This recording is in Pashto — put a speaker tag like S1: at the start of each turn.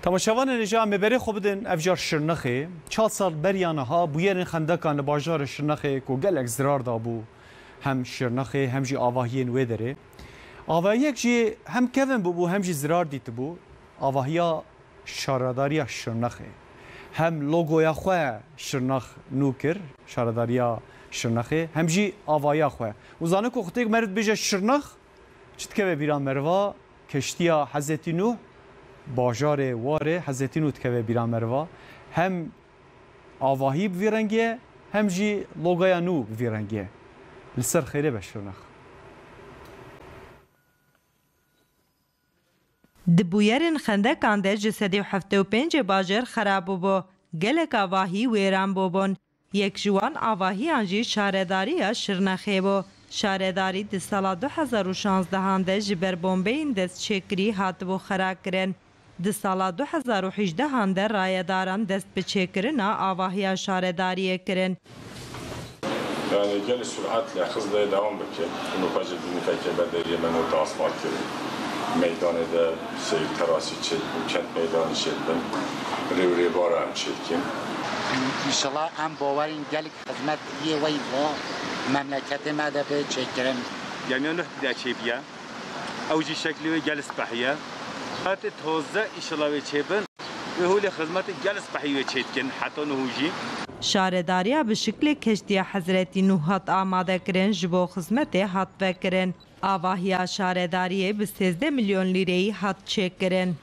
S1: تماشاوان نجا مبری خوب بدن افجار شرنخه 4 سال بریانها بویرن خندکان باجار شرنخه کو گلک زرار دابو هم شرنخه هم جی آواهی نوی داره آواهی جی هم کون بو هم جی زرار دیت بو آواهیا شارداریا شرنخه هم لوگویا خواه شرنخ نوکر شارداریا شرنخه هم جی آواهیا خواه وزانه کو خطیق مرد بیجه شرنخ چتکه به بیران مروا کشتیا حضرت نوح باجار واره حضرت نوح تکه بیران مروا هم آواهی بویرنگه هم جی لوگویا نو بویرنگه لسر خیره بشرنخ
S2: دبویرن خندکان ده جسدی 75 باجر خراب بو گلک آواهی ویران بوبون یک جوان آواهی انجی شارداری شرنخه بو شارداری دی سال 2016 هنده جبر بومبین دست چکری هات بو خراب کرن دی سال 2018 هنده رایداران دست به چکرنا آواهی شارداری کرن
S3: يعني جل السرعات لأخذ ده دوام بكر إنه فجر دني فكر بدأ يمن وتعصمات كده ميدان ده سير تراسي تشد وكانت ميدان شد بن ريوري بارا هم شد كم
S4: إن شاء الله هم باورين جل خدمت ويفا مملكة ما ده بتشكرن
S5: يعني أنا بدي أشيبيا أوجي شكلي جلس بحية حتى توزع إن شاء الله بتشيبن وهو لخدمت جلس بحية تشيدكن حتى نهوجي
S2: شارداریا به شکل کشتی حضرت نوح هات آماده کرن جبو خدمت هات وکرن آواهی شارداری به 13 میلیون لیره هات چک کرن